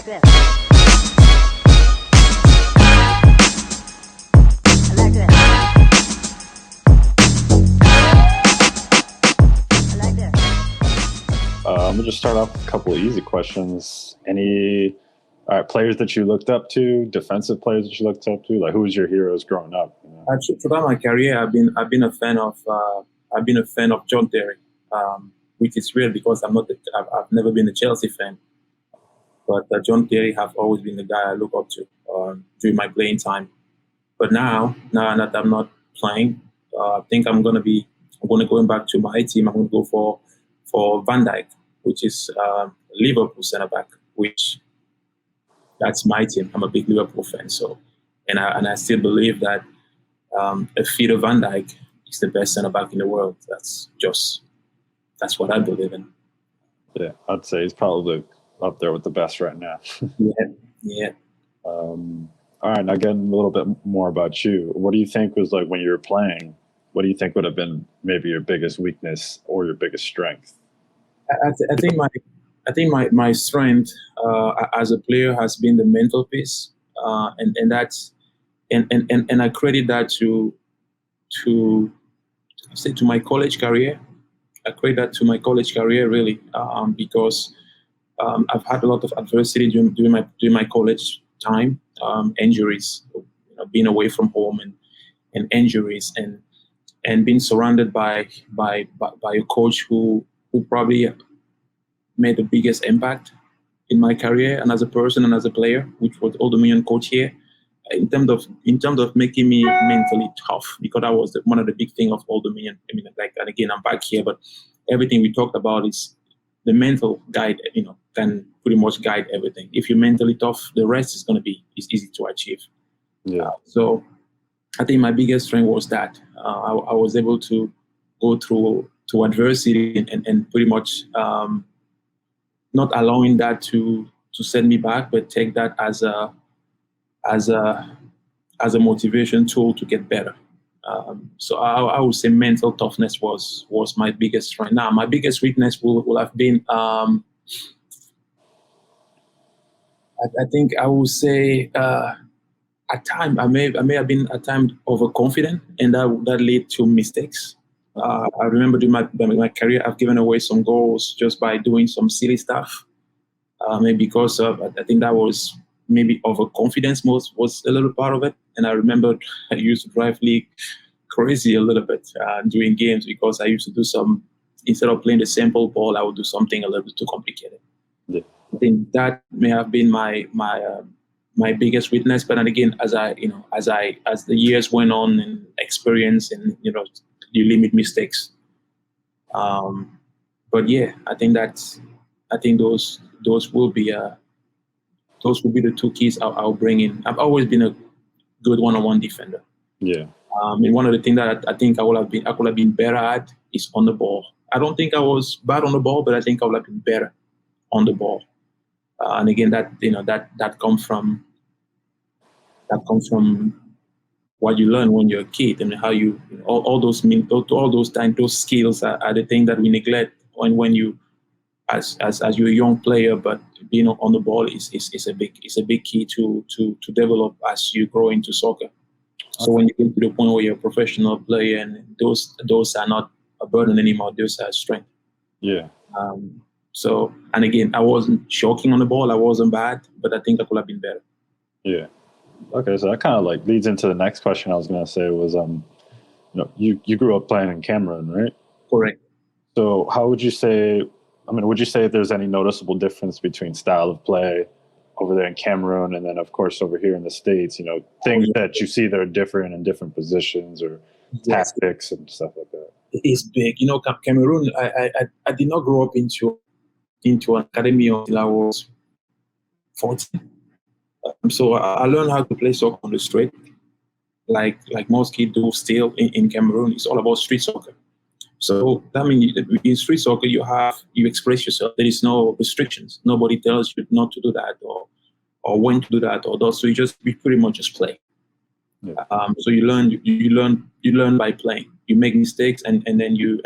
this. I like this. I like this. I'm gonna just start off with a couple of easy questions. Any players that you looked up to, defensive players that you looked up to? Like, who was your heroes growing up? You know? Actually, throughout my career, I've been a fan of John Terry, which is weird because I've never been a Chelsea fan, but John Terry have always been the guy I look up to during my playing time. But now that I'm not playing, I think I'm gonna go back to my team. I'm gonna go for Van Dijk, which is Liverpool centre back, which that's my team. I'm a big Liverpool fan, so and I still believe that a fit of Van Dijk is the best centre back in the world. That's what I believe in. Yeah, I'd say he's probably up there with the best right now. Yeah. All right, now getting a little bit more about you. What do you think was like when you were playing? What do you think would have been maybe your biggest weakness or your biggest strength? I think my strength as a player has been the mental piece, and that's and I credit that to my college career. I credit that to my college career really, because I've had a lot of adversity during my college time, injuries, being away from home and injuries and being surrounded by a coach who probably made the biggest impact in my career and as a person and as a player, which was Old Dominion coach here, in terms of making me mentally tough, because that was one of the big things of Old Dominion. I mean, and again, I'm back here, but everything we talked about is the mental guide, can pretty much guide everything. If you're mentally tough, the rest is is easy to achieve. Yeah. So I think my biggest strength was that I was able to go through adversity and pretty much not allowing that to set me back, but take that as a motivation tool to get better. So I would say mental toughness was my biggest strength. Now, my biggest weakness will have been, I think I would say at times I may have been at times overconfident, and that led to mistakes. I remember during my career, I've given away some goals just by doing some silly stuff. Maybe because of, I think that was maybe overconfidence was a little part of it. And I remember I used to drive league crazy a little bit during games because I used to do instead of playing the simple ball, I would do something a little bit too complicated. Yeah. I think that may have been my biggest weakness. But then again, as the years went on and experience and you limit mistakes. But yeah, I think those will be the two keys I'll bring in. I've always been a good one-on-one defender. Yeah. And one of the things that I think I could have been better at is on the ball. I don't think I was bad on the ball, but I think I would have been better on the ball. And again, that comes from what you learn when you're a kid, and how all those those skills are the things that we neglect when you as you're a young player. But being on the ball is a big key to develop as you grow into soccer. So when you get to the point where you're a professional player, and those are not a burden anymore, those are strength. Yeah. So, and again, I wasn't shocking on the ball. I wasn't bad, but I think I could have been better. Yeah. Okay, so that kind of like leads into the next question I was going to say was, you grew up playing in Cameroon, right? Correct. So how would you say, would you say there's any noticeable difference between style of play over there in Cameroon and then, of course, over here in the States, things that you see that are different in different positions or tactics and stuff like that? It's big. Cameroon, I did not grow up into an academy until I was 14. So I learned how to play soccer on the street, like most kids do still in Cameroon. It's all about street soccer. So that means in street soccer you express yourself. There is no restrictions. Nobody tells you not to do that or when to do that or those. So you pretty much just play. Yeah. So you learn by playing. You make mistakes and then you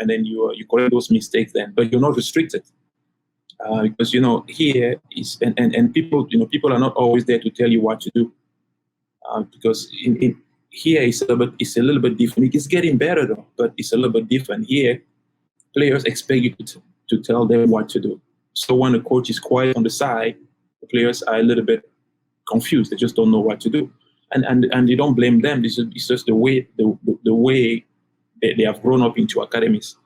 correct those mistakes then, but you're not restricted. Because here is and people people are not always there to tell you what to do, because here it's a little bit different. It's getting better though, but it's a little bit different here. Players expect you to tell them what to do. So when the coach is quiet on the side, the players are a little bit confused. They just don't know what to do, and you don't blame them. It's just the way the way they have grown up into academies.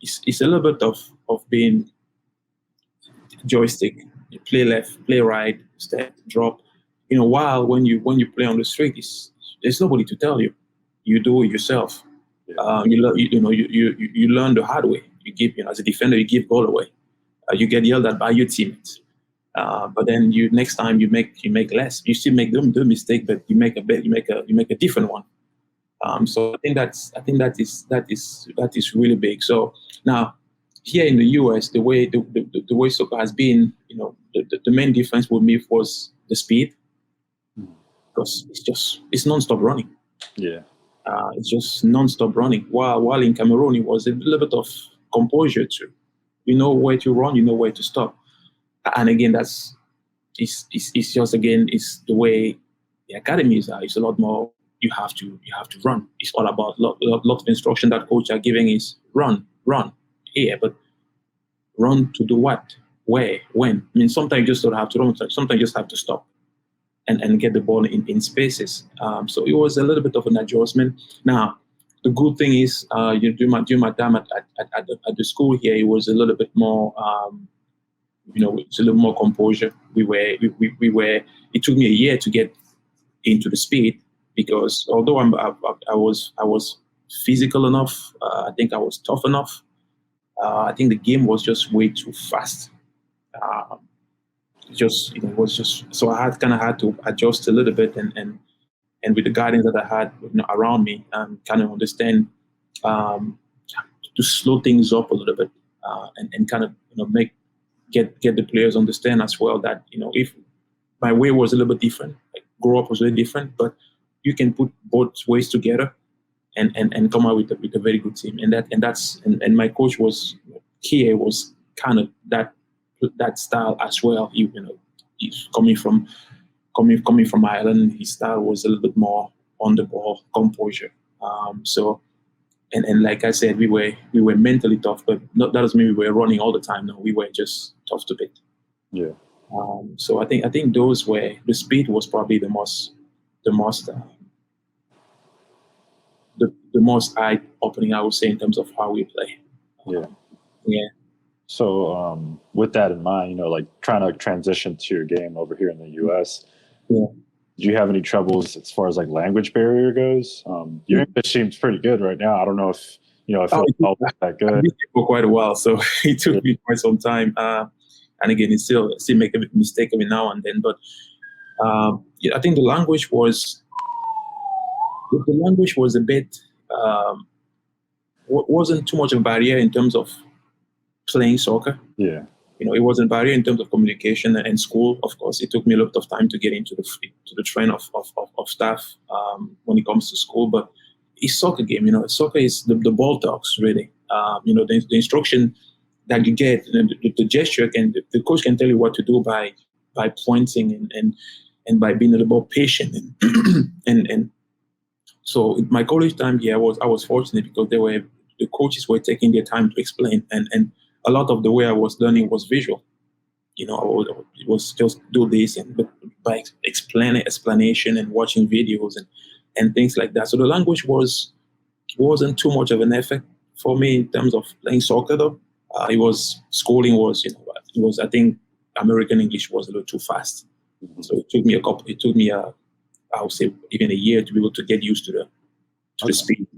It's a little bit of being joystick. You play left, play right, step, drop. While when you play on the street, there's nobody to tell you. You do it yourself. Yeah. You learn the hard way. You give, as a defender, you give goal away. You get yelled at by your teammates. But then next time you make less. You still make the mistake, but you make a different one. So I think that is really big. So now here in the US, the way soccer has been, the main difference with me was the speed, because it's non-stop running. Yeah. It's just non-stop running. While in Cameroon, it was a little bit of composure too. You know where to run, you know where to stop. And again, it's the way the academies are. It's a lot more. You have to run. It's all about lot of instruction that coach are giving is run here, but run to do what, where, when. I mean, sometimes you just don't have to run. Sometimes you just have to stop and get the ball in spaces. So it was a little bit of an adjustment. Now, the good thing is, during my time at the school here, it was a little bit more. It's a little more composure. We were. It took me a year to get into the speed, because although I was physical enough, I think I was tough enough. I think the game was just way too fast. It was just so I had to adjust a little bit, and with the guidance that I had around me, kind of understand to slow things up a little bit, and kind of get the players understand as well that if my way was a little bit different, like grow up was really different, but you can put both ways together and come out with a very good team. And my coach was kind of that style as well. He's coming from Ireland. His style was a little bit more on the ball, composure. And like I said, we were mentally tough, but that doesn't mean we were running all the time. No, we were just tough to beat. Yeah. So I think those were the speed was probably the most eye-opening, I would say, in terms of how we play. Yeah. Yeah. So with that in mind, like trying to transition to your game over here in the US, yeah. Do you have any troubles as far as like language barrier goes? Your English seems pretty good right now. I don't know if it's that good. I've been here for quite a while, so it took me quite some time. And again, it still make a mistake every now and then. But I think the language was a bit wasn't too much of a barrier in terms of playing soccer. Yeah. It wasn't a barrier in terms of communication and school. Of course, it took me a lot of time to get into the train of staff when it comes to school. But it's soccer game. Soccer is the ball talks really. The instruction that you get, the gesture, the coach can tell you what to do by pointing and by being a little more patient and so in my college time here, I was fortunate because the coaches were taking their time to explain and a lot of the way I was learning was visual. It was just do this but by explanation and watching videos and things like that. So the language wasn't too much of an effort for me in terms of playing soccer though. Schooling was I think American English was a little too fast. Mm-hmm. So it took me I would say even a year to be able to get used to the speed.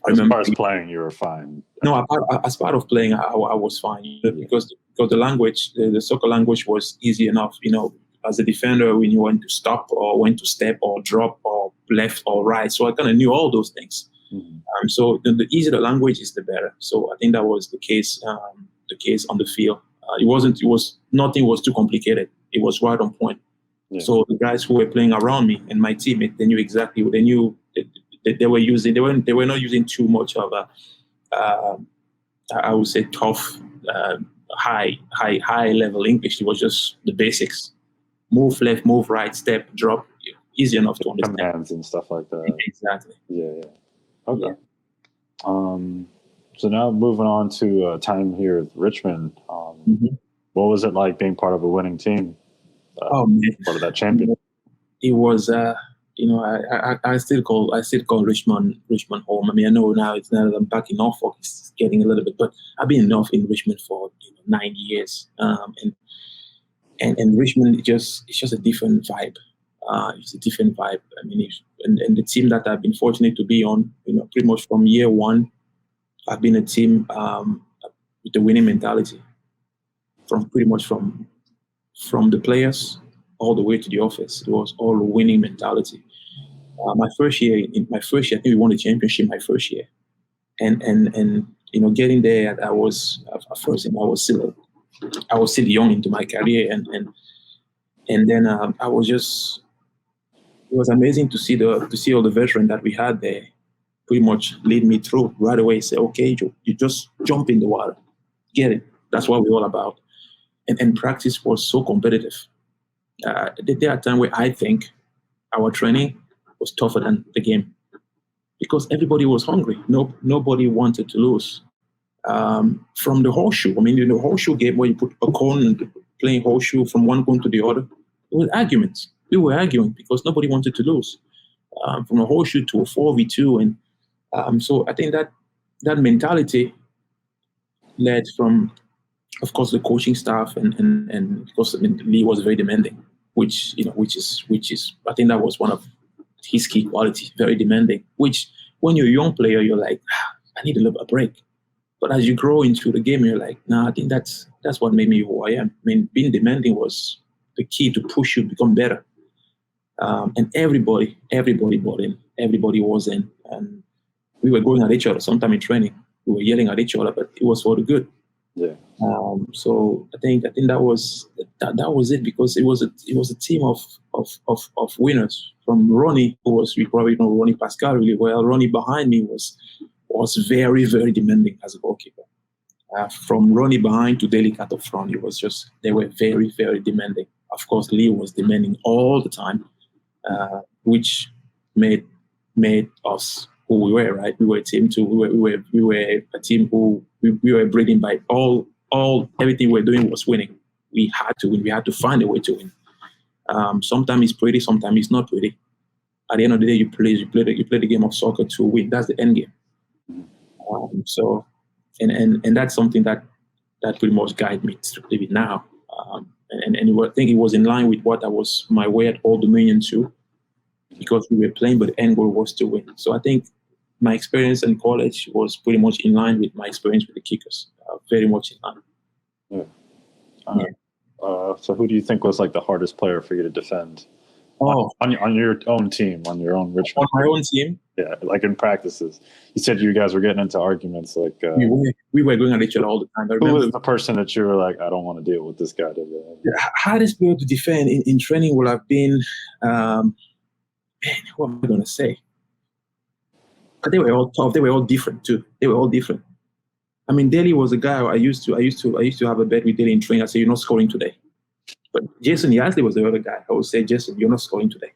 As far as playing, you were fine. No, as part of playing, I was fine because the language, the soccer language was easy enough. As a defender, we knew when to stop or when to step or drop or left or right. So I kind of knew all those things. Mm-hmm. So the easier the language is, the better. So I think that was the case on the field. Nothing was too complicated. It was right on point. Yeah. So the guys who were playing around me and my teammate, they knew exactly what they knew. They were not using too much of I would say tough high level English. It was just the basics: move left, move right, step, drop. Easy enough to understand. Commands and stuff like that. Exactly. Yeah. Okay. Yeah. So now moving on to time here at Richmond. What was it like being part of a winning team? Oh man, part of that champion. It was. I still call Richmond home. I mean, I know now it's now that I'm back in Norfolk, it's getting a little bit, but I've been in Richmond for 9 years, and Richmond it's just a different vibe. It's a different vibe. I mean, and the team that I've been fortunate to be on, pretty much from year one, I've been a team with a winning mentality. From the players all the way to the office, it was all a winning mentality. My first year, I think we won the championship my first year, and getting there, I was still young into my career, and then I was just. It was amazing to see all the veterans that we had there, pretty much lead me through right away. Say, okay, Joe, you just jump in the water, get it. That's what we're all about. And practice was so competitive. There are times where I think our training was tougher than the game because everybody was hungry. Nobody wanted to lose. From the horseshoe, I mean, the horseshoe game where you put a cone and playing horseshoe from one cone to the other, it was arguments. We were arguing because nobody wanted to lose. From a horseshoe to a 4v2, and so I think that mentality led from, of course, the coaching staff, and because Lee was very demanding, which is I think that was one of his key qualities, very demanding. Which when you're a young player, you're like, I need a little break. But as you grow into the game, you're like, nah, I think that's what made me who I am. I mean, being demanding was the key to push you to become better. And everybody bought in. Everybody was in, and we were going at each other. Sometimes in training, we were yelling at each other, but it was for the good. Yeah. So I think that was it, because it was a team of winners. From Ronnie, who was, you probably know Ronnie Pascal really well. Ronnie behind me was very, very demanding as a goalkeeper. From Ronnie behind to Delicat up front, they were very, very demanding. Of course, Lee was demanding all the time, which made us who we were. Right, we were a team too. We were a team who we were breeding by everything we were doing was winning. We had to win. We had to find a way to win. Sometimes it's pretty, sometimes it's not pretty. At the end of the day, you play the game of soccer to win. That's the end game. So, and that's something that pretty much guides me to now. And I think it was in line with what I was my way at Old Dominion too, because we were playing, but the end goal was to win. So I think my experience in college was pretty much in line with my experience with the Kickers, very much in line. Yeah. So who do you think was like the hardest player for you to defend? On your own team, on your own Richmond? On my own team? Yeah, like in practices. You said you guys were getting into arguments. Like we were going at each other all the time. Who was the person that you were like, I don't want to deal with this guy today? Hardest player to defend in training would have been, what am I going to say? But they were all tough. They were all different too. They were all different. I mean, Daly was a guy I used to have a bet with Daly in training. I said, you're not scoring today. But Jason Yasley was the other guy. I would say, Jason, you're not scoring today.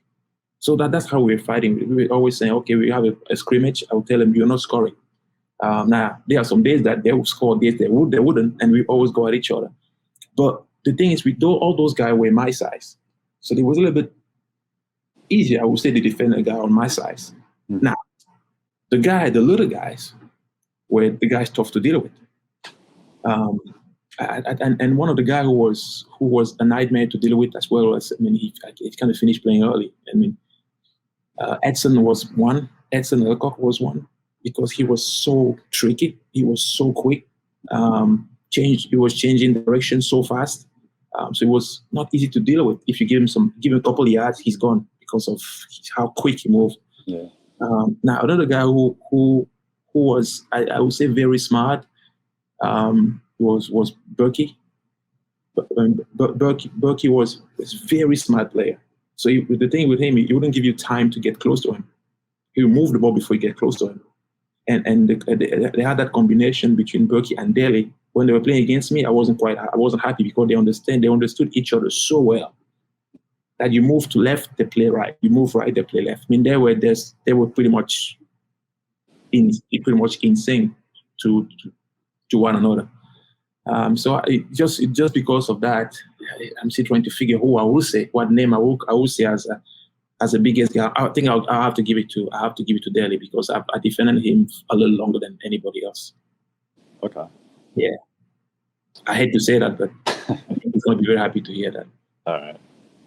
So that's how we were fighting. We were always saying, okay, we have a scrimmage. I would tell them, you're not scoring. Now, there are some days that they would score, days they wouldn't, and we always go at each other. But the thing is, all those guys were my size. So it was a little bit easier, I would say, to defend a guy on my size. Mm-hmm. Now, the little guys, were the guys tough to deal with. And one of the guys who was a nightmare to deal with as well as, I mean, he kind of finished playing early. I mean, Edson was one. Edson Elcock was one, because he was so tricky. He was so quick. He was changing direction so fast. So it was not easy to deal with. If you give him a couple of yards, he's gone because of how quick he moved. Yeah. Now another guy who was, I would say, very smart, was Berkey. Berkey was a very smart player. So the thing with him, he wouldn't give you time to get close to him. He would move the ball before you get close to him. And they had that combination between Berkey and Daly when they were playing against me, I wasn't happy because they understood each other so well that you move to left, they play right. You move right, they play left. I mean, they were pretty much in sync to one another. So just because of that, I'm still trying to figure who I will say, what name I will say as the biggest guy. I think I'll have to give it to Daly because I defended him a little longer than anybody else. Okay. Yeah. I hate to say that, but I think he's going to be very happy to hear that. All right.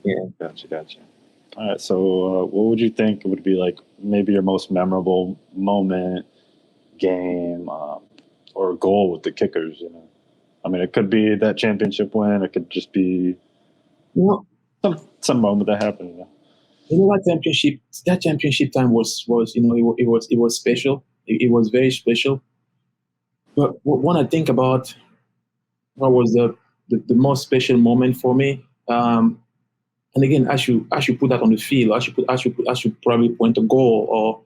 Yeah. Gotcha. All right. So what would you think would be like maybe your most memorable moment, game, or goal with the Kickers? You know, I mean, it could be that championship win. It could just be some moment that happened. You know? That championship time was it was special. It was very special. But when I think about what was the most special moment for me, and again, I should put that on the field. I should probably point a goal, or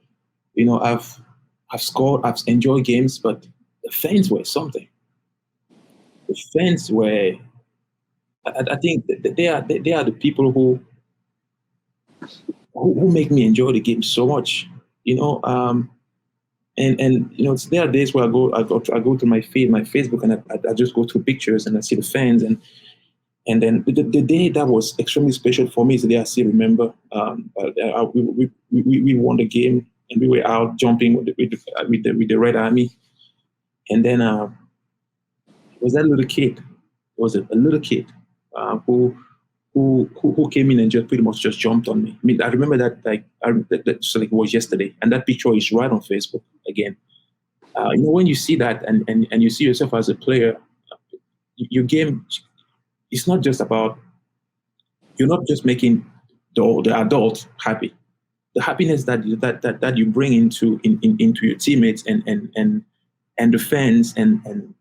I've scored, I've enjoyed games, but the fans were something. The fans were. I think they are the people who make me enjoy the game so much. And there are days where I go to my feed, my Facebook, and I just go through pictures and I see the fans, and then the day that was extremely special for me is the day I still remember. We won the game and we were out jumping with the Red Army, and then it was that little kid. It was a little kid who came in and just pretty much just jumped on me. I mean, I remember that it was yesterday, and that picture is right on Facebook again. When you see that and you see yourself as a player, your game, it's not just about, you're not just making the adult happy. The happiness that you bring into your teammates and the fans and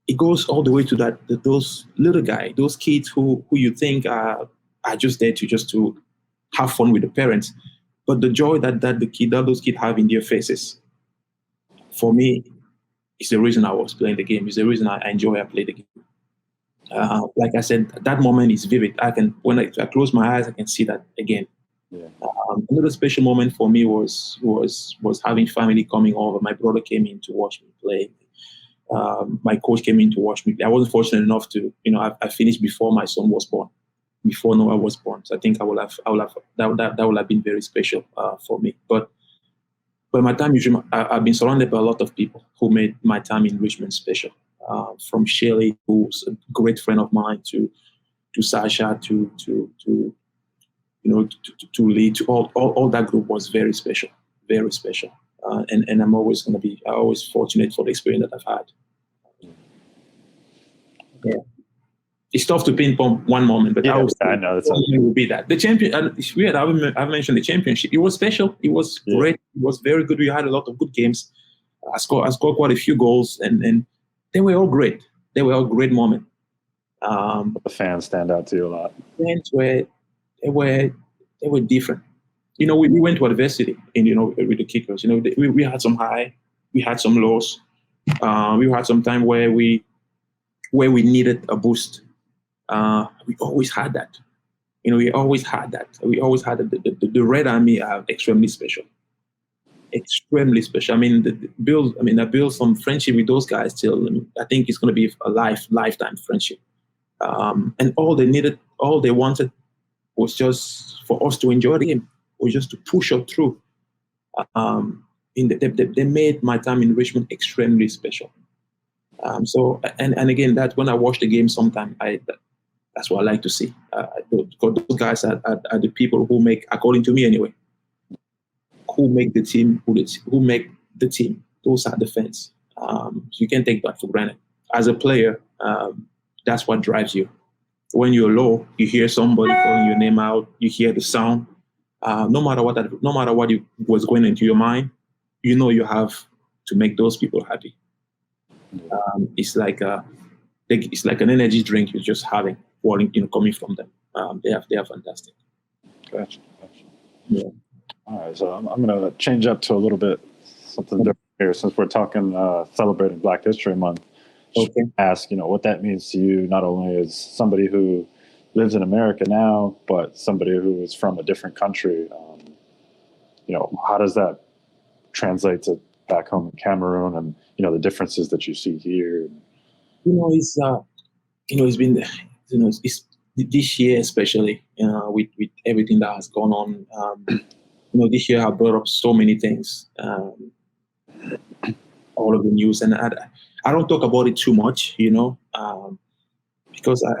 it goes all the way to those little guys, those kids who you think are just there to have fun with the parents, but the joy that those kids have in their faces, for me, is the reason I was playing the game. Is the reason I enjoy I play the game. Like I said, that moment is vivid. When I close my eyes, I can see that again. Yeah. Another special moment for me was having family coming over. My brother came in to watch me play. My coach came in to watch me. I wasn't fortunate enough to, I finished before my son was born, before Noah was born. So I think that would have been very special for me. But my time in Richmond, I've been surrounded by a lot of people who made my time in Richmond special. From Shirley, who's a great friend of mine, to Sasha, to Lee, to all that group was very special, very special. And I'm always fortunate for the experience that I've had. Yeah, it's tough to pinpoint one moment, but I know it would be that the champion. It's weird. I've mentioned the championship. It was special. It was great. It was very good. We had a lot of good games. I scored quite a few goals, and they were all great. They were all great moments. The fans stand out to you a lot. Fans they were different. We went to adversity, with the Kickers. We had some high, we had some lows. We had some time where we needed a boost. We always had that. We always had that. We always had the Red Army are extremely special. Extremely special. I mean, I built some friendship with those guys till. I think it's going to be a lifetime friendship. And all they wanted was just for us to enjoy the game, or just to push us through. They made my time in Richmond extremely special. So again, that when I watch the game, sometime that's what I like to see. Because those guys are the people who make, according to me anyway, who make the team. Who make the team. Those are the fans. So you can't take that for granted. As a player, that's what drives you. When you're low, you hear somebody calling your name out. You hear the sound. No matter what was going into your mind, you have to make those people happy. It's like an energy drink you're just having, coming from them. They are fantastic. Gotcha. Yeah. All right, so I'm going to change up to a little bit something different here, since we're talking celebrating Black History Month. Okay. Ask, what that means to you, not only as somebody who lives in America now, but somebody who is from a different country. How does that translate to back home in Cameroon, and the differences that you see here? It's been, it's this year especially, with everything that has gone on. This year have brought up so many things. All of the news, and I don't talk about it too much, because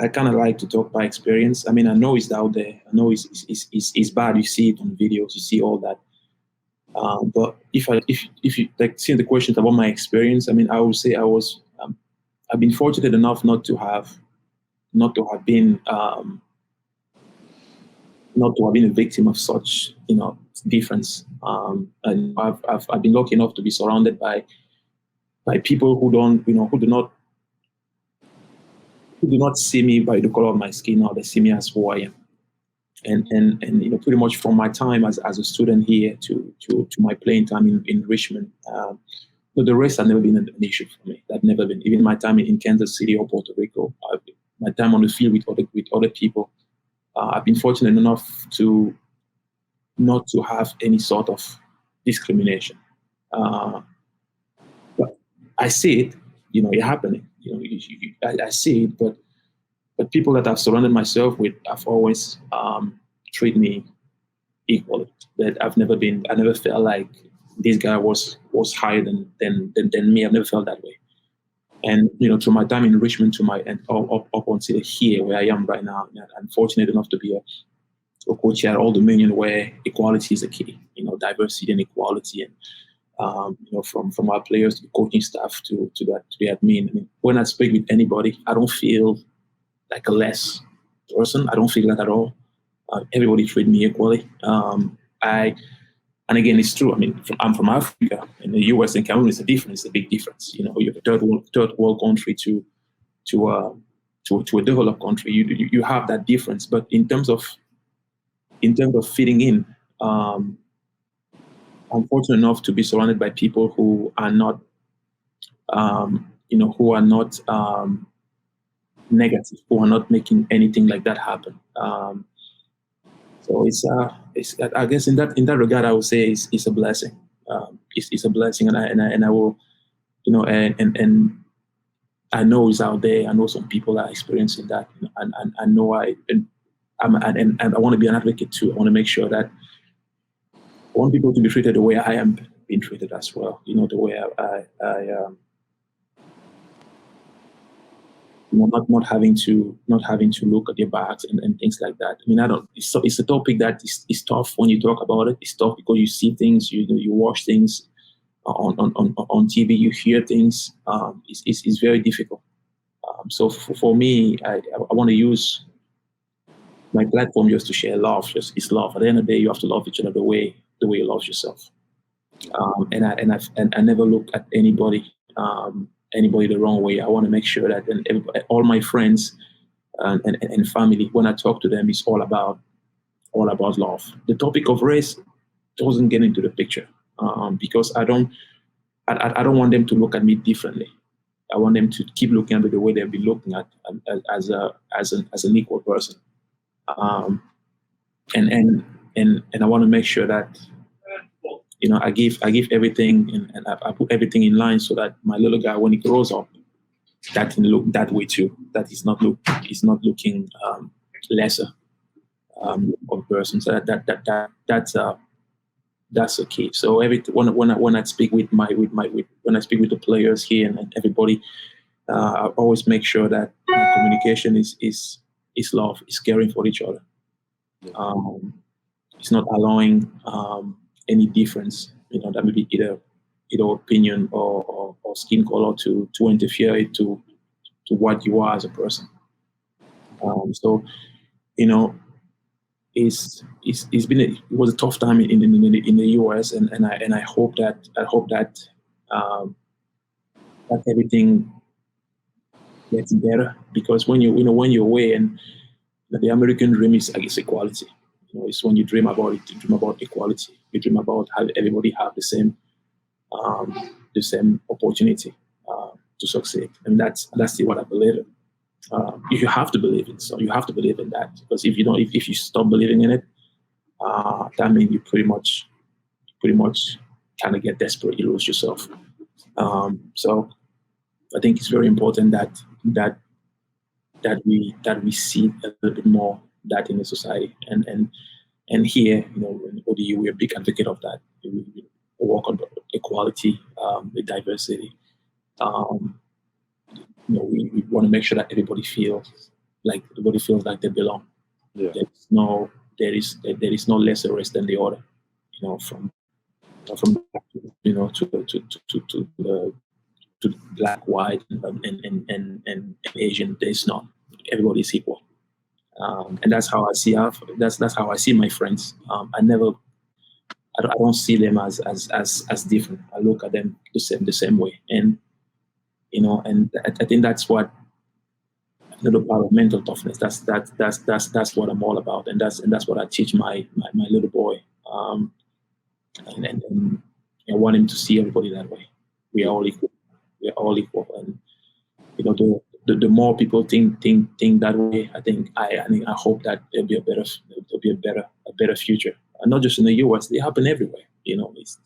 I kind of like to talk by experience. I mean, I know it's out there. I know it's bad. You see it on videos. You see all that. But if you like seeing the questions about my experience, I mean, I would say I've been fortunate enough not to have been a victim of such difference. And I've been lucky enough to be surrounded by people who do not see me by the color of my skin, or they see me as who I am. And pretty much from my time as a student here to my playing time in Richmond, the race had never been an issue for me. That never been. Even my time in Kansas City or Puerto Rico, my time on the field with other people, I've been fortunate enough to not to have any sort of discrimination. But I see it, it happening. I see it, but people that I've surrounded myself with have always treated me equally. That I never felt like this guy was higher than me. I've never felt that way. And through my time in Richmond, up until here where I am right now, I'm fortunate enough to be a coach at Old Dominion, where equality is a key. Diversity and equality, and from our players to the coaching staff to the admin. I mean, when I speak with anybody, I don't feel like a less person. I don't feel that at all. Everybody treats me equally. And again, it's true. I mean, I'm from Africa. In the U.S. and Cameroon, it's a big difference. You're a third world country to a developed country. You have that difference. But in terms of fitting in, I'm fortunate enough to be surrounded by people who are not, negative, who are not making anything like that happen. So it's I guess in that regard, I would say it's a blessing. It's a blessing, and I will, and I know it's out there. I know some people are experiencing that, and I know I want to be an advocate too. I want to make sure that I want people to be treated the way I am being treated as well. The way I not having to look at your backs and things like that. I mean, it's a topic that is tough when you talk about it. It's tough because you see things, you watch things on TV, you hear things. It's very difficult. So for me, I want to use my platform just to share love. It's love. At the end of the day, you have to love each other the way you love yourself. And I never look at anybody the wrong way. I want to make sure that all my friends and family, when I talk to them, it's all about love. The topic of race doesn't get into the picture because I don't want them to look at me differently. I want them to keep looking at me the way they've been looking at as an equal person. And I want to make sure that I give everything and I put everything in line so that my little guy, when he grows up, that can look that way too. That he's not looking lesser of a person. So that's the key. So when I speak with when I speak with the players here and everybody, I always make sure that my communication is love, is caring for each other. It's not allowing any difference, that may be either opinion or skin color to interfere to what you are as a person. So, it was a tough time in the US, and I hope that that everything gets better, because when you're away, and the American dream is, I guess, equality. It's when you dream about it, you dream about equality. You dream about having everybody have the same opportunity to succeed, and that's what I believe in. If you have to believe in, so you have to believe in that, because if you don't, if you stop believing in it, that means you pretty much kind of get desperate, you lose yourself. So I think it's very important that we see a little bit more that in the society, and here, in ODU, we're a big advocate of that. We work on equality, the diversity. We want to make sure that everybody feels like they belong. Yeah. There is no lesser race than the other. From to black, white, and Asian. There's not. Everybody's equal, and that's how I see. That's how I see my friends. I don't see them as different. I look at them the same way, and I think that's what another part of mental toughness. That's what I'm all about, and that's what I teach my little boy. And I want him to see everybody that way. We are all equal. We are all equal, and the more people think that way, I hope that there'll be a better future, and not just in the U.S. They happen everywhere. It's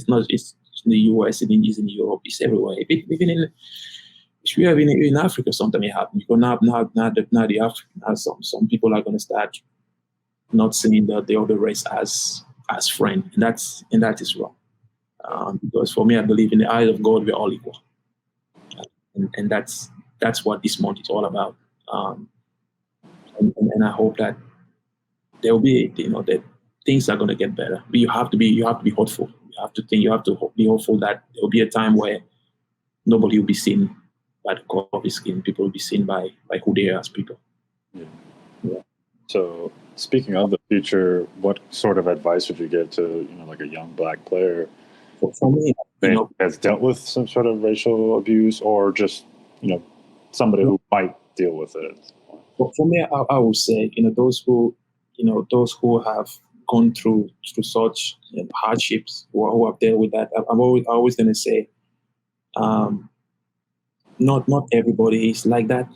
not it's in the U.S. It's in Europe. It's everywhere. Even in Africa, sometimes it happens. Because now the African, some people are going to start not seeing the other race as friend, and that is wrong. Because for me, I believe in the eyes of God, we're all equal, and that's what this month is all about. And I hope that there will be, that things are going to get better. But you have to be hopeful. You have to be hopeful that there will be a time where nobody will be seen by the color of his skin. People will be seen by who they are as people. Yeah. So, speaking of the future, what sort of advice would you give to, like a young black player for me, that has dealt with some sort of racial abuse, or just, somebody who might deal with it? For me, I would say, those who have gone through such hardships, who are there with that, I'm always going to say, not everybody is like that.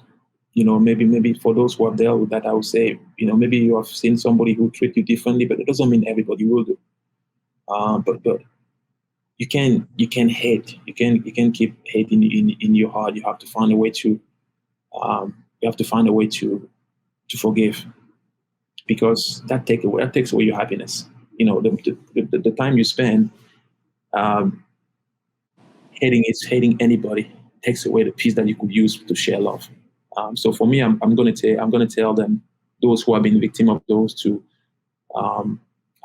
Maybe for those who have dealt with that, I would say, maybe you have seen somebody who treat you differently, but it doesn't mean everybody will do. But you can hate. You can keep hating in your heart. You have to find a way to forgive, because that takes away your happiness. The time you spend hating anybody takes away the peace that you could use to share love. So for me, I'm going to tell them, those who have been victim of those, to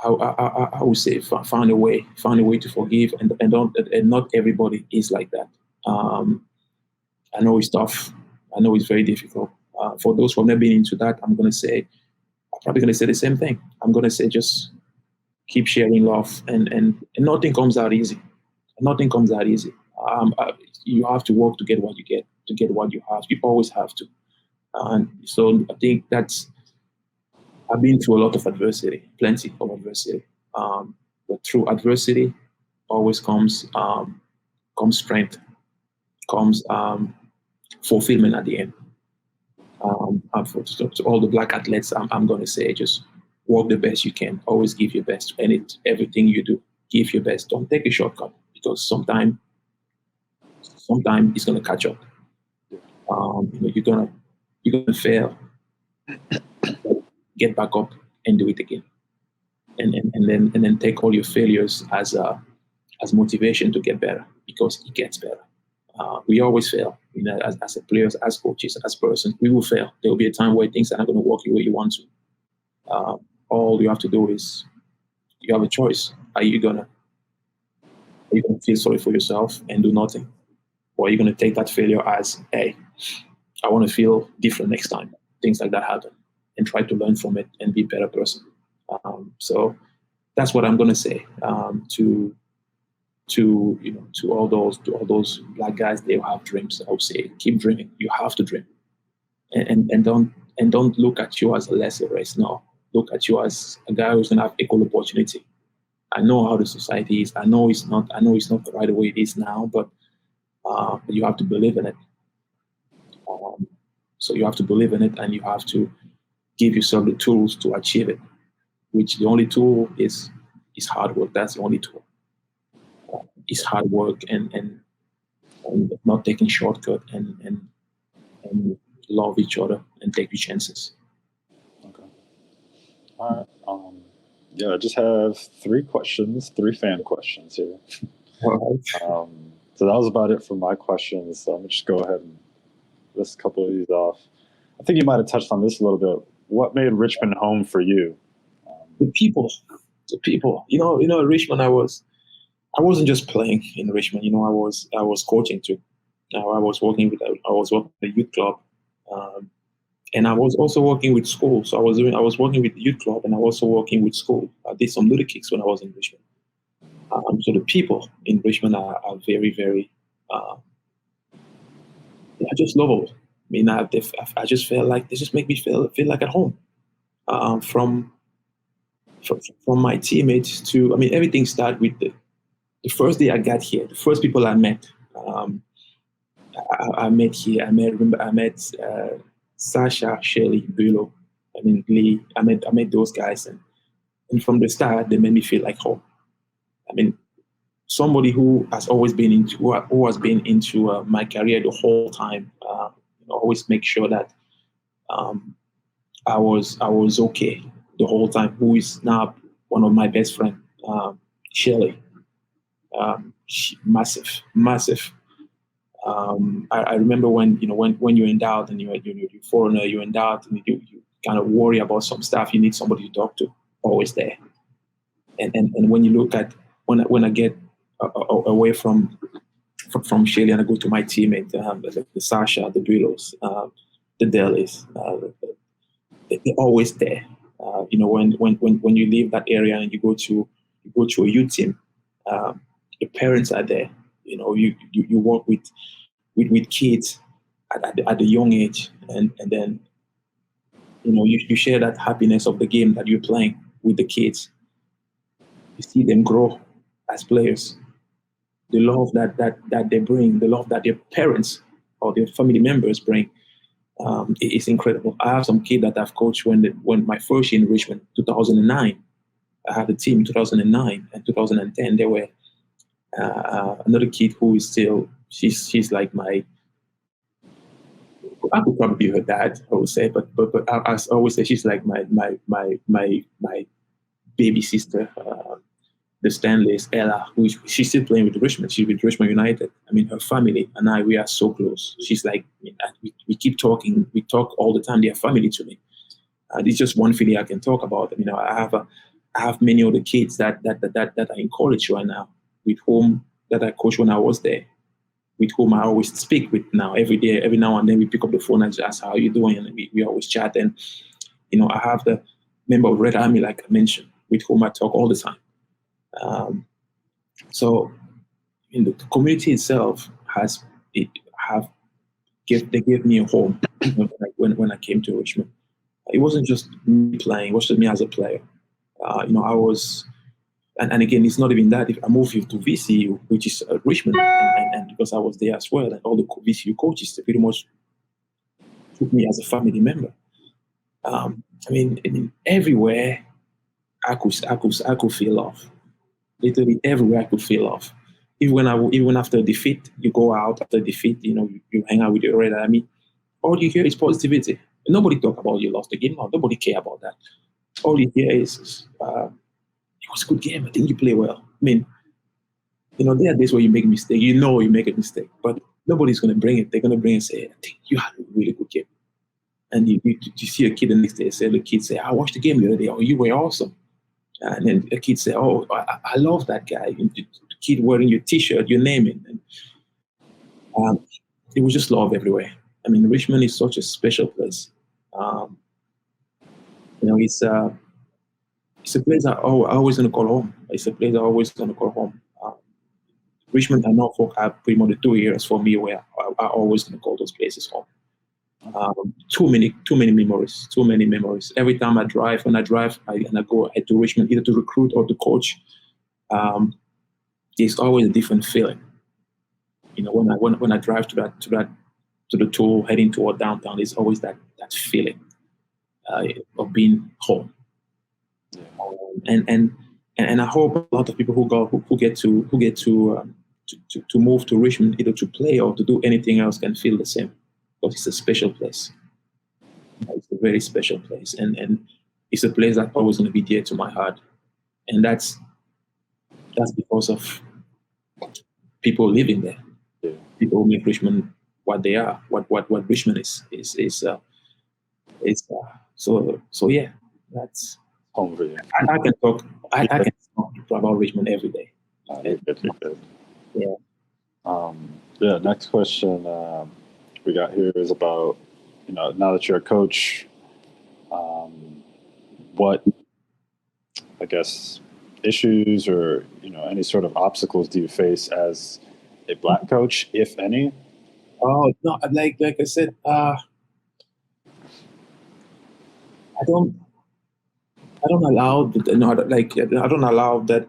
I would say find a way to forgive, and not everybody is like that. I know it's tough. I know it's very difficult. For those who have never been into that, I'm probably going to say the same thing. I'm going to say, just keep sharing love, and nothing comes out easy. Nothing comes out easy. You have to work to get what you get, to get what you have. You always have to. And so I think I've been through a lot of adversity, plenty of adversity. But through adversity always comes strength, comes fulfillment at the end. To all the black athletes, I'm going to say, just work the best you can. Always give your best. And everything you do, give your best. Don't take a shortcut, because sometime it's going to catch up. You're gonna fail. Get back up and do it again, and then take all your failures as motivation to get better, because it gets better. We always fail, as a players, as coaches, as person. We will fail. There will be a time where things are not going to work the way you want to. All you have to do is, you have a choice. Are you gonna feel sorry for yourself and do nothing, or are you gonna take that failure as, hey, I want to feel different next time things like that happen, and try to learn from it and be a better person. So that's what I'm going to say to all those black guys. They have dreams. I would say, keep dreaming. You have to dream, and don't look at you as a lesser race. No, look at you as a guy who's going to have equal opportunity. I know how the society is. I know it's not the right way it is now, but but you have to believe in it. So you have to believe in it, and you have to give yourself the tools to achieve it. Which the only tool is hard work. That's the only tool. It's hard work and not taking shortcut and love each other and take your chances. Okay. All right. Yeah, I just have 3 questions, 3 fan questions here. All right. So that was about it for my questions. So I'm gonna just go ahead and list a couple of these off. I think you might have touched on this a little bit. What made Richmond home for you? The people. Richmond. I wasn't just playing in Richmond. I was coaching too. I was working with the youth club, and I was also working with school. So I was working with the youth club, and I was also working with school. I did some little kicks when I was in Richmond. So the people in Richmond are very, very. I just love it. I mean, I just felt like they just make me feel like at home. From my teammates to, I mean, everything started with the first day I got here. The first people I met, I met here. I met Sasha, Shelley, Bulo. I mean, Lee. I met those guys, and from the start, they made me feel like home. I mean, somebody who has always been into my career the whole time. Always make sure that I was okay the whole time. Who is now one of my best friends, Shelley. Massive. I remember when you're in doubt and you're foreigner, you're in doubt and you kind of worry about some stuff. You need somebody to talk to. Always there. And when you look at when I get away from Shelley and I go to my teammate, the Sasha, the Bulos, the Delis, they're always there. When you leave that area and you go to a youth team, the parents are there. You work with kids at the young age, and then you share that happiness of the game that you're playing with the kids. You see them grow as players. The love that they bring, the love that their parents or their family members bring, it's incredible. I have some kids that I've coached when my first year in Richmond, 2009. I had a team in 2009 and 2010. There were another kid who is still, she's like I could probably be her dad, I would say, but I always say she's like my baby sister. The Stanleys, Ella, she's still playing with Richmond. She's with Richmond United. I mean, her family and I, we are so close. She's like, we keep talking. We talk all the time. They're family to me. It's just one feeling I can talk about. I mean, I have many other kids that are in college right now, with whom that I coached when I was there, with whom I always speak with now every day. Every now and then we pick up the phone and just ask, how are you doing? And we always chat. And, I have the member of Red Army, like I mentioned, with whom I talk all the time. So in the community itself they gave me a home when I came to Richmond. It wasn't just me playing, it was just me as a player. I was, and again, it's not even that. If I moved to VCU, which is Richmond, and because I was there as well, and all the VCU coaches, they pretty much took me as a family member. I mean, everywhere I could feel love. Literally everywhere I could feel love. Even after defeat, you go out after defeat. You hang out with your Red Army. All you hear is positivity. Nobody talk about you lost the game. No, nobody care about that. All you hear is it was a good game. I think you play well. I mean, there are days where you make a mistake. You make a mistake, but nobody's going to bring it. They're going to bring it and say, I think you had a really good game. And you see a kid the next day the kid say, I watched the game the other day. Oh, you were awesome. And then a kid say, oh, I love that guy. The kid wearing your T-shirt, your name it. And it was just love everywhere. I mean, Richmond is such a special place. It's a place I always going to call home. It's a place I always going to call home. Richmond and Norfolk are pretty much the 2 areas for me where I always going to call those places home. Too many memories. Every time I drive, I go to Richmond either to recruit or to coach. There's always a different feeling. when I drive to the tour heading toward downtown, there's always that feeling of being home. Yeah. And I hope a lot of people who get to move to Richmond either to play or to do anything else can feel the same, because it's a special place. It's a very special place, and it's a place that's always going to be dear to my heart, and that's because of people living there. Yeah. People who make Richmond what they are, what Richmond is. So yeah, that's Home for you. I can talk. I can talk about Richmond every day. You're good. Yeah. Yeah. Next question we got here is about, now that you're a coach, what, I guess, issues or any sort of obstacles do you face as a Black coach, if any? Oh no, like I said, I don't allow I don't allow that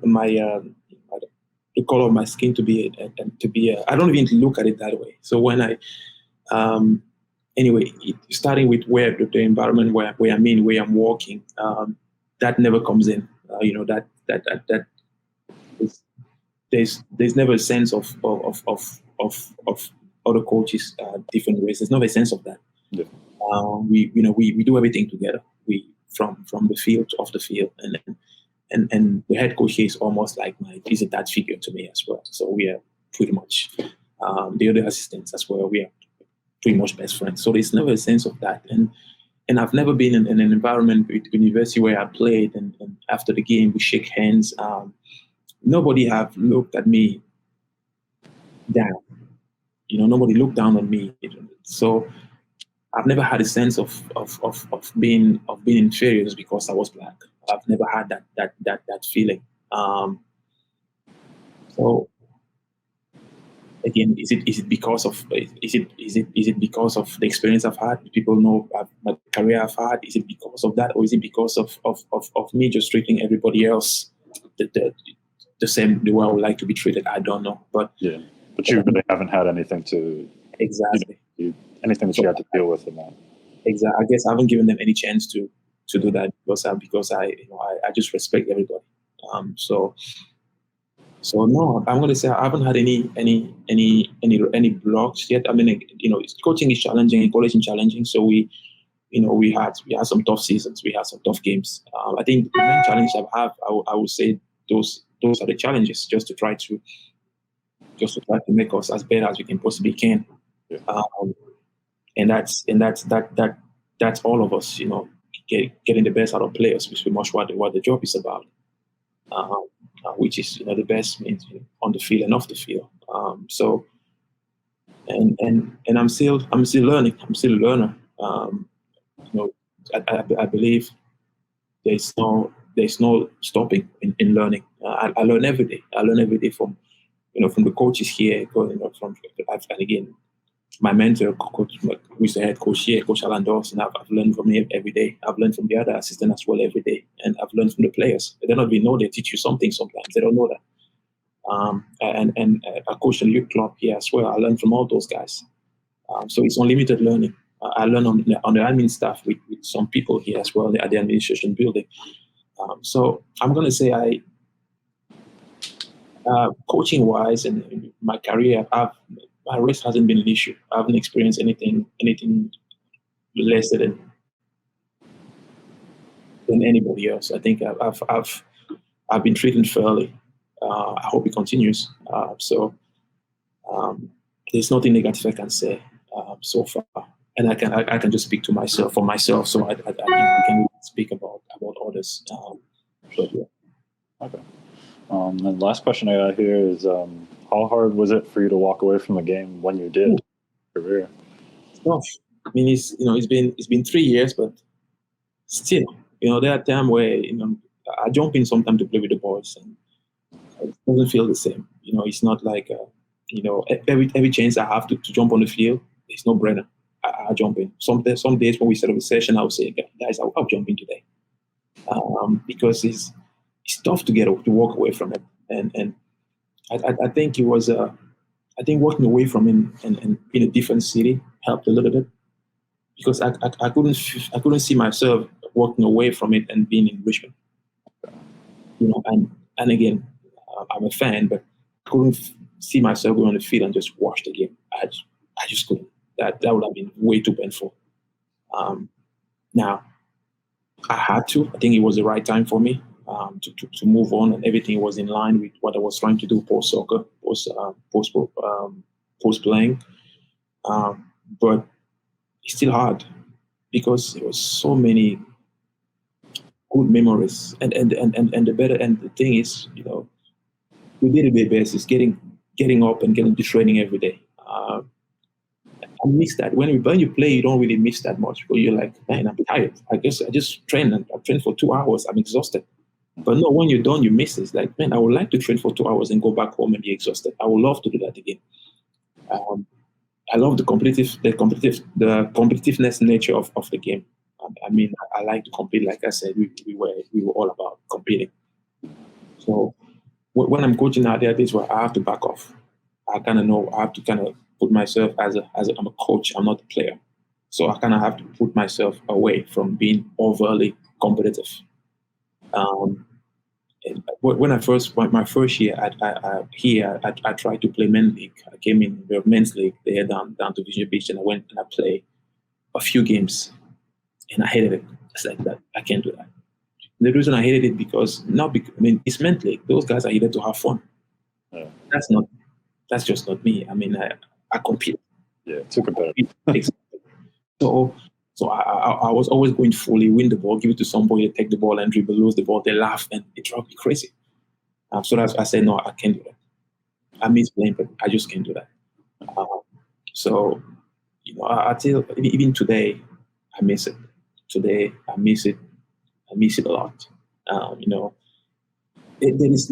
the color of my skin to be I don't even look at it that way. So when I anyway, starting with where the environment where I'm in, where I'm working, that never comes in. That there's never a sense of other coaches different ways. There's never a sense of that. Yeah. We do everything together. We from the field to off the field, and the head coach here is almost like he's a dad figure to me as well. So we are pretty much the other assistants as well. We are pretty much best friends. So there's never a sense of that. And I've never been in an environment with university where I played and after the game we shake hands. Nobody have looked at me down. Nobody looked down on me. So I've never had a sense of being inferior just because I was Black. I've never had that feeling. So again, is it because of the experience I've had? People know my career I've had. Is it because of that, or is it because of me just treating everybody else the same, the way I would like to be treated? I don't know, but yeah. But you really haven't had anything to exactly anything that you had to deal with in that. Exactly. I guess I haven't given them any chance to do that because I just respect everybody. So no, I'm going to say I haven't had any blocks yet. I mean, coaching is challenging, college is challenging. So we had some tough seasons, we had some tough games. I think the main challenge I would say those are the challenges, just to try to make us as better as we can possibly can. Yeah. And that's all of us, getting the best out of players, which is pretty much what the job is about. Which is the best means on the field and off the field. So and I'm still learning. I'm still a learner. I believe there's no stopping in learning. I learn every day. I learn every day from the coaches here, and again, my mentor, coach, who's the head coach here, Coach Alan Dawson. I've learned from him every day. I've learned from the other assistant as well every day, and I've learned from the players. They don't even know they teach you something sometimes. They don't know that. And I coach in the youth club here as well. I learned from all those guys. So it's unlimited learning. I learn on the admin staff with some people here as well at the administration building. So I'm going to say coaching wise and in my career, my race hasn't been an issue. I haven't experienced anything less than anybody else. I think I've been treated fairly. I hope it continues. So there's nothing negative I can say so far, and I can just speak to myself for myself. So I can speak about others. But yeah. Okay. And the last question I got here is, how hard was it for you to walk away from the game when you did? Career. It's tough. I mean, it's been 3 years, but still, there are times where I jump in sometimes to play with the boys, and it doesn't feel the same. It's not like every chance I have to jump on the field, it's no brainer. I jump in. Some days when we set up a session, I would say, guys, I'll jump in today, because it's tough to walk away from it, and I think it was I think walking away from it and in a different city helped a little bit because I couldn't see myself walking away from it and being in Richmond. And again, I'm a fan, but I couldn't see myself going on the field and just watch the game. I just couldn't. That would have been way too painful. Now, I had to. I think it was the right time for me to move on, and everything was in line with what I was trying to do post soccer, post playing. But it's still hard because there was so many good memories, and the thing is, the day-to-day basis, getting up and getting to training every day. I miss that. When you play, you don't really miss that much because you're like, man, I'm tired. I guess I just train and I train for 2 hours. I'm exhausted. But no, when you're done, you miss it. It's like, man, I would like to train for 2 hours and go back home and be exhausted. I would love to do that again. I love the competitiveness nature of the game. I like to compete. Like I said, we were all about competing. So when I'm coaching out there, this is where I have to back off. I kind of know I have to kind of put myself I'm a coach. I'm not a player, so I kind of have to put myself away from being overly competitive. When my first year I tried to play men's league. I came in the men's league there down to Vision Beach, and I went and I played a few games, and I hated it. It's like that. I can't do that. The reason I hated it because it's men's league. Those guys are here to have fun. Yeah. That's just not me. I compete. Yeah, too competitive. So I was always going fully, win the ball, give it to somebody, take the ball and dribble, lose the ball. They laugh and it drove me crazy. So that's I said, no, I can't do that. I miss playing, but I just can't do that. So I tell even today, I miss it. Today, I miss it. I miss it a lot. There is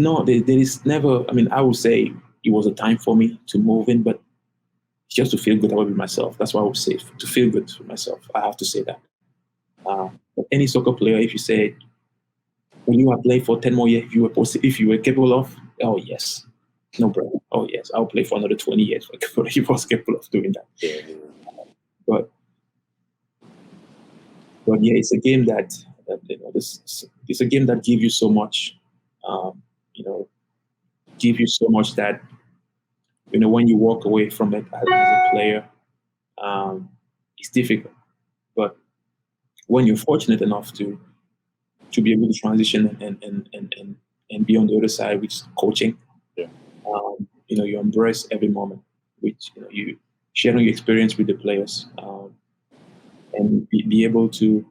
never. I would say it was a time for me to move in, but just to feel good about myself. That's what I would say. To feel good for myself, I have to say that. But any soccer player, if you say, "Will you have played for 10 more years if you were capable of?" Oh yes, no problem. Oh yes, I'll play for another 20 years if he was capable of doing that. Yeah. But yeah, it's a game that it's a game that gives you so much. Give you so much that when you walk away from it as a player, it's difficult. But when you're fortunate enough to be able to transition and be on the other side, which is coaching, yeah. You embrace every moment, which you sharing your experience with the players, and be able to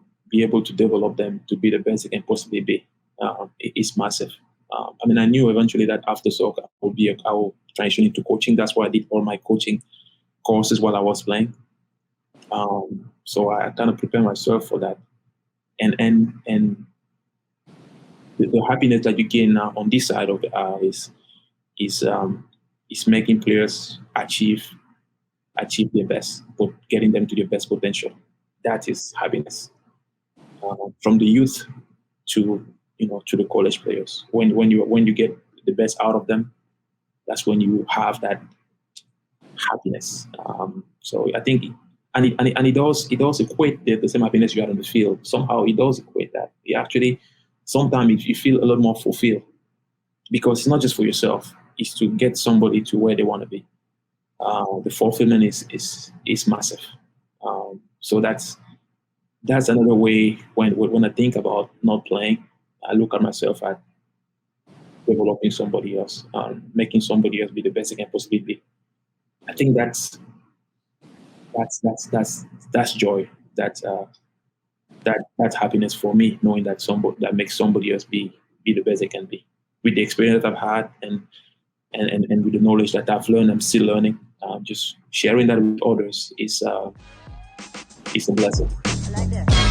develop them to be the best they can possibly be. It's massive. I knew eventually that after soccer I will transition into coaching. That's why I did all my coaching courses while I was playing. So I kind of prepared myself for that, and the happiness that you gain now on this side of it is making players achieve their best, but getting them to their best potential. That is happiness. From the youth to the college players. When you get the best out of them, that's when you have that happiness. So I think, it does equate the same happiness you had on the field. Somehow it does equate that. You actually, sometimes you feel a lot more fulfilled because it's not just for yourself; it's to get somebody to where they want to be. The fulfillment is massive. So that's another way when I think about not playing, I look at myself at developing somebody else, making somebody else be the best they can possibly be. I think that's joy. That's happiness for me, knowing that that makes somebody else be the best they can be. With the experience that I've had and with the knowledge that I've learned, I'm still learning. Just sharing that with others is a blessing. I like that.